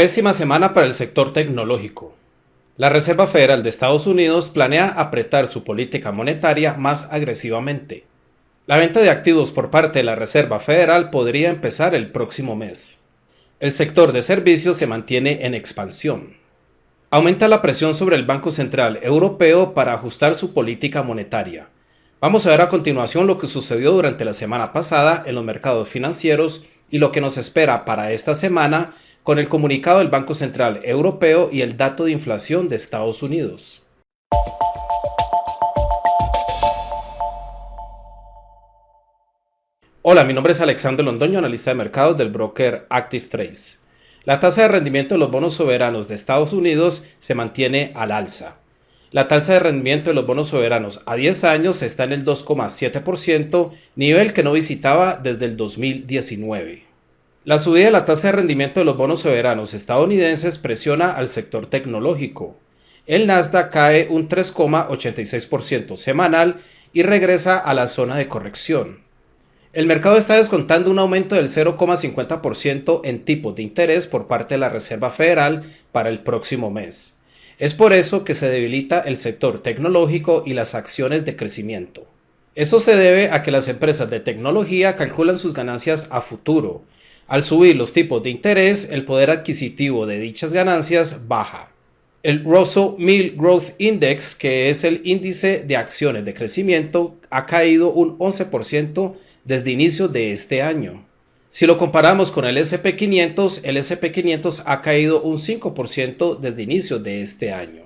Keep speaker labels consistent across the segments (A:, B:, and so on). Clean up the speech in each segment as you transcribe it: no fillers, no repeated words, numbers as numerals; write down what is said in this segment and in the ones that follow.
A: Pésima semana para el sector tecnológico. La Reserva Federal de Estados Unidos planea apretar su política monetaria más agresivamente. La venta de activos por parte de la Reserva Federal podría empezar el próximo mes. El sector de servicios se mantiene en expansión. Aumenta la presión sobre el Banco Central Europeo para ajustar su política monetaria. Vamos a ver a continuación lo que sucedió durante la semana pasada en los mercados financieros y lo que nos espera para esta semana con el comunicado del Banco Central Europeo y el dato de inflación de Estados Unidos. Hola, mi nombre es Alexandre Londoño, analista de mercados del broker Active Trades. La tasa de rendimiento de los bonos soberanos de Estados Unidos se mantiene al alza. La tasa de rendimiento de los bonos soberanos a 10 años está en el 2,7%, nivel que no visitaba desde el 2019. La subida de la tasa de rendimiento de los bonos soberanos estadounidenses presiona al sector tecnológico. El Nasdaq cae un 3,86% semanal y regresa a la zona de corrección. El mercado está descontando un aumento del 0,50% en tipos de interés por parte de la Reserva Federal para el próximo mes. Es por eso que se debilita el sector tecnológico y las acciones de crecimiento. Eso se debe a que las empresas de tecnología calculan sus ganancias a futuro. Al subir los tipos de interés, el poder adquisitivo de dichas ganancias baja. El Russell 1000 Growth Index, que es el índice de acciones de crecimiento, ha caído un 11% desde inicios de este año. Si lo comparamos con el S&P 500, el S&P 500 ha caído un 5% desde inicios de este año.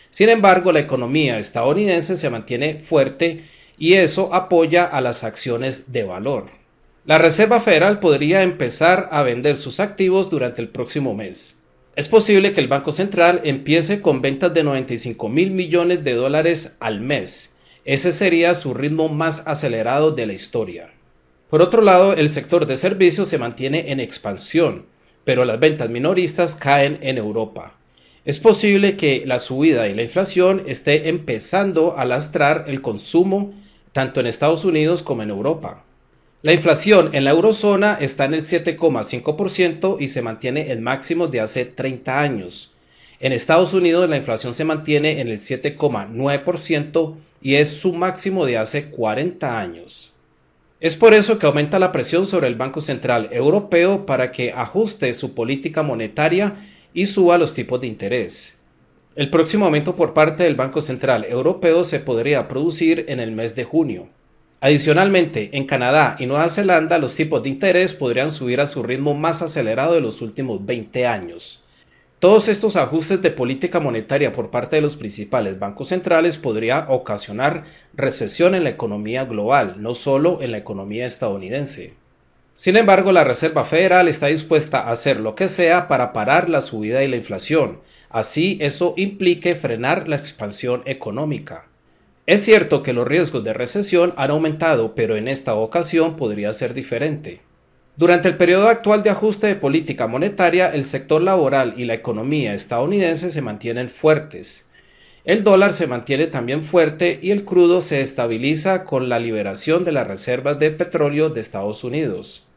A: Sin embargo, la economía estadounidense se mantiene fuerte y eso apoya a las acciones de valor. La Reserva Federal podría empezar a vender sus activos durante el próximo mes. Es posible que el Banco Central empiece con ventas de 95.000 millones de dólares al mes. Ese sería su ritmo más acelerado de la historia. Por otro lado, el sector de servicios se mantiene en expansión, pero las ventas minoristas caen en Europa. Es posible que la subida y la inflación esté empezando a lastrar el consumo tanto en Estados Unidos como en Europa. La inflación en la eurozona está en el 7,5% y se mantiene en máximos de hace 30 años. En Estados Unidos la inflación se mantiene en el 7,9% y es su máximo de hace 40 años. Es por eso que aumenta la presión sobre el Banco Central Europeo para que ajuste su política monetaria y suba los tipos de interés. El próximo aumento por parte del Banco Central Europeo se podría producir en el mes de junio. Adicionalmente, en Canadá y Nueva Zelanda los tipos de interés podrían subir a su ritmo más acelerado de los últimos 20 años. Todos estos ajustes de política monetaria por parte de los principales bancos centrales podría ocasionar recesión en la economía global, no solo en la economía estadounidense. Sin embargo, la Reserva Federal está dispuesta a hacer lo que sea para parar la subida y la inflación, así eso implique frenar la expansión económica. Es cierto que los riesgos de recesión han aumentado, pero en esta ocasión podría ser diferente. Durante el periodo actual de ajuste de política monetaria, el sector laboral y la economía estadounidense se mantienen fuertes. El dólar se mantiene también fuerte y el crudo se estabiliza con la liberación de las reservas de petróleo de Estados Unidos.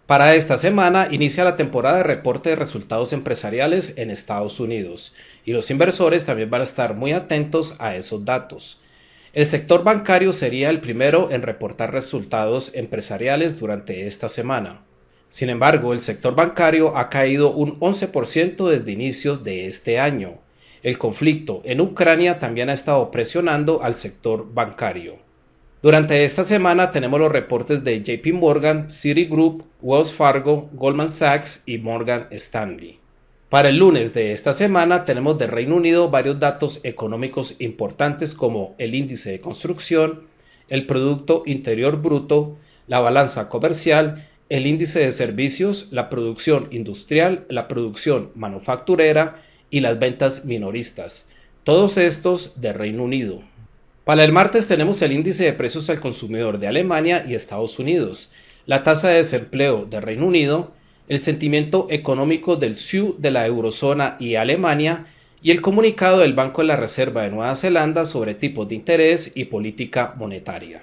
A: Para esta semana inicia la temporada de reporte de resultados empresariales en Estados Unidos y los inversores también van a estar muy atentos a esos datos. El sector bancario sería el primero en reportar resultados empresariales durante esta semana. Sin embargo, el sector bancario ha caído un 11% desde inicios de este año. El conflicto en Ucrania también ha estado presionando al sector bancario. Durante esta semana tenemos los reportes de JP Morgan, Citigroup, Wells Fargo, Goldman Sachs y Morgan Stanley. Para el lunes de esta semana tenemos de Reino Unido varios datos económicos importantes como el índice de construcción, el Producto Interior Bruto, la balanza comercial, el índice de servicios, la producción industrial, la producción manufacturera y las ventas minoristas. Todos estos de Reino Unido. Para el martes tenemos el índice de precios al consumidor de Alemania y Estados Unidos, la tasa de desempleo de Reino Unido, el sentimiento económico del SIU de la eurozona y Alemania y el comunicado del Banco de la Reserva de Nueva Zelanda sobre tipos de interés y política monetaria.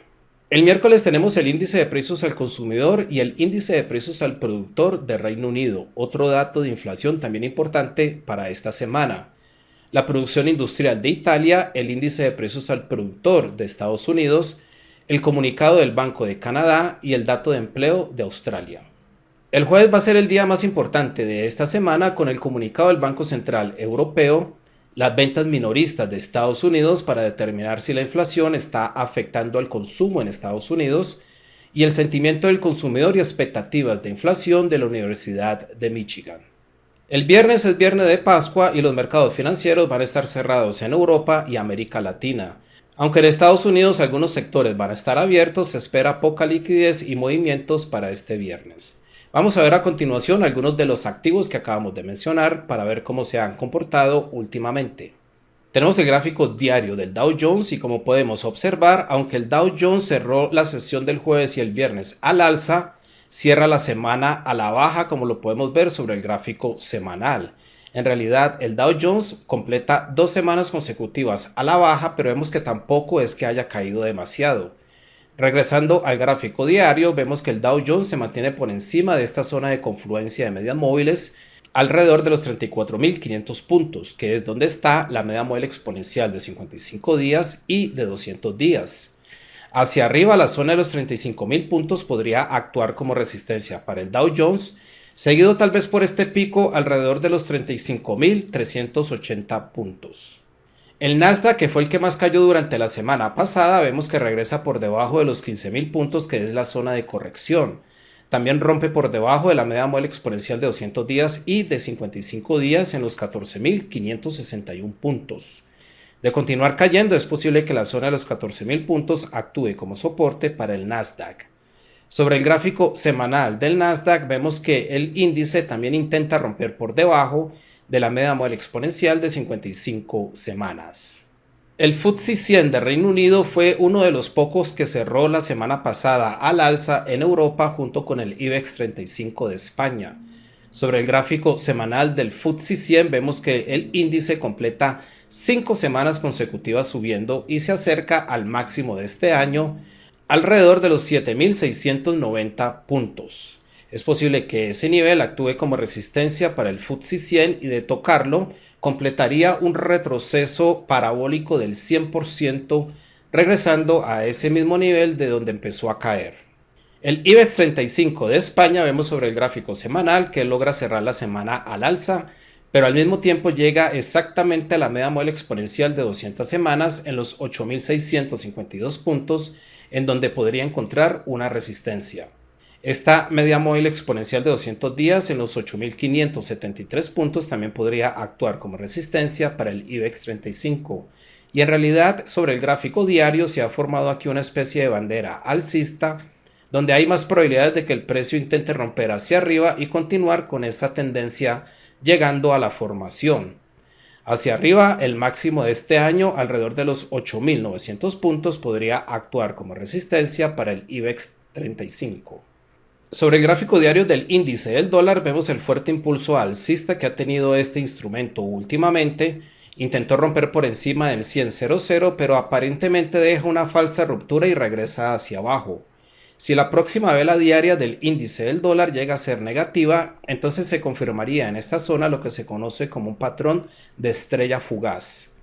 A: El miércoles tenemos el índice de precios al consumidor y el índice de precios al productor de Reino Unido, otro dato de inflación también importante para esta semana. La producción industrial de Italia, el índice de precios al productor de Estados Unidos, el comunicado del Banco de Canadá y el dato de empleo de Australia. El jueves va a ser el día más importante de esta semana con el comunicado del Banco Central Europeo, las ventas minoristas de Estados Unidos para determinar si la inflación está afectando al consumo en Estados Unidos y el sentimiento del consumidor y expectativas de inflación de la Universidad de Michigan. El viernes es viernes de Pascua y los mercados financieros van a estar cerrados en Europa y América Latina. Aunque en Estados Unidos algunos sectores van a estar abiertos, se espera poca liquidez y movimientos para este viernes. Vamos a ver a continuación algunos de los activos que acabamos de mencionar para ver cómo se han comportado últimamente. Tenemos el gráfico diario del Dow Jones y como podemos observar, aunque el Dow Jones cerró la sesión del jueves y el viernes al alza, cierra la semana a la baja como lo podemos ver sobre el gráfico semanal. En realidad el Dow Jones completa 2 semanas consecutivas a la baja, pero vemos que tampoco es que haya caído demasiado. Regresando al gráfico diario, vemos que el Dow Jones se mantiene por encima de esta zona de confluencia de medias móviles alrededor de los 34.500 puntos, que es donde está la media móvil exponencial de 55 días y de 200 días. Hacia arriba, la zona de los 35.000 puntos podría actuar como resistencia para el Dow Jones, seguido tal vez por este pico alrededor de los 35.380 puntos. El Nasdaq, que fue el que más cayó durante la semana pasada, vemos que regresa por debajo de los 15.000 puntos, que es la zona de corrección. También rompe por debajo de la media móvil exponencial de 200 días y de 55 días en los 14.561 puntos. De continuar cayendo, es posible que la zona de los 14.000 puntos actúe como soporte para el Nasdaq. Sobre el gráfico semanal del Nasdaq, vemos que el índice también intenta romper por debajo de la media móvil exponencial de 55 semanas. El FTSE 100 de Reino Unido fue uno de los pocos que cerró la semana pasada al alza en Europa junto con el IBEX 35 de España. Sobre el gráfico semanal del FTSE 100 vemos que el índice completa 5 semanas consecutivas subiendo y se acerca al máximo de este año, alrededor de los 7.690 puntos. Es posible que ese nivel actúe como resistencia para el FTSE 100 y de tocarlo completaría un retroceso parabólico del 100%, regresando a ese mismo nivel de donde empezó a caer. El IBEX 35 de España vemos sobre el gráfico semanal que logra cerrar la semana al alza, pero al mismo tiempo llega exactamente a la media móvil exponencial de 200 semanas en los 8.652 puntos, en donde podría encontrar una resistencia. Esta media móvil exponencial de 200 días en los 8.573 puntos también podría actuar como resistencia para el IBEX 35. Y en realidad sobre el gráfico diario se ha formado aquí una especie de bandera alcista, donde hay más probabilidades de que el precio intente romper hacia arriba y continuar con esta tendencia llegando a la formación. Hacia arriba, el máximo de este año, alrededor de los 8.900 puntos, podría actuar como resistencia para el IBEX 35. Sobre el gráfico diario del índice del dólar vemos el fuerte impulso alcista que ha tenido este instrumento últimamente. Intentó romper por encima del 100.00, pero aparentemente deja una falsa ruptura y regresa hacia abajo. Si la próxima vela diaria del índice del dólar llega a ser negativa, entonces se confirmaría en esta zona lo que se conoce como un patrón de estrella fugaz.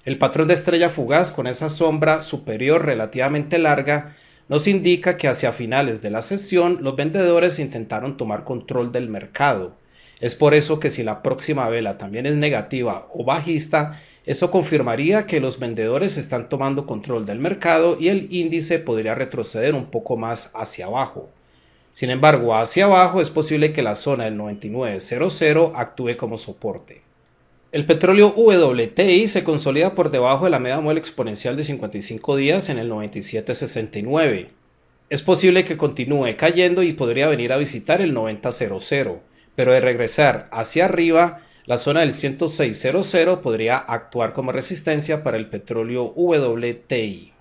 A: El patrón de estrella fugaz con esa sombra superior relativamente larga nos indica que hacia finales de la sesión los vendedores intentaron tomar control del mercado. Es por eso que si la próxima vela también es negativa o bajista, eso confirmaría que los vendedores están tomando control del mercado y el índice podría retroceder un poco más hacia abajo. Sin embargo, hacia abajo es posible que la zona del 99.00 actúe como soporte. El petróleo WTI se consolida por debajo de la media móvil exponencial de 55 días en el 97.69. Es posible que continúe cayendo y podría venir a visitar el 90.00, pero de regresar hacia arriba, la zona del 106.00 podría actuar como resistencia para el petróleo WTI.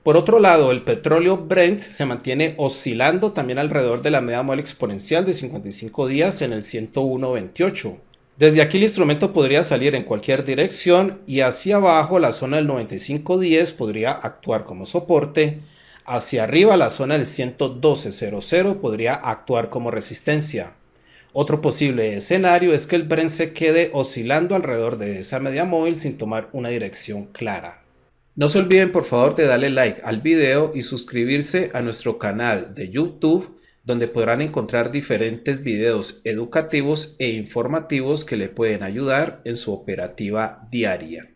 A: Por otro lado, el petróleo Brent se mantiene oscilando también alrededor de la media móvil exponencial de 55 días en el 101.28. Desde aquí el instrumento podría salir en cualquier dirección y hacia abajo la zona del 95.10 podría actuar como soporte. Hacia arriba, la zona del 112.00 podría actuar como resistencia. Otro posible escenario es que el Brent se quede oscilando alrededor de esa media móvil sin tomar una dirección clara. No se olviden por favor de darle like al video y suscribirse a nuestro canal de YouTube, donde podrán encontrar diferentes videos educativos e informativos que le pueden ayudar en su operativa diaria.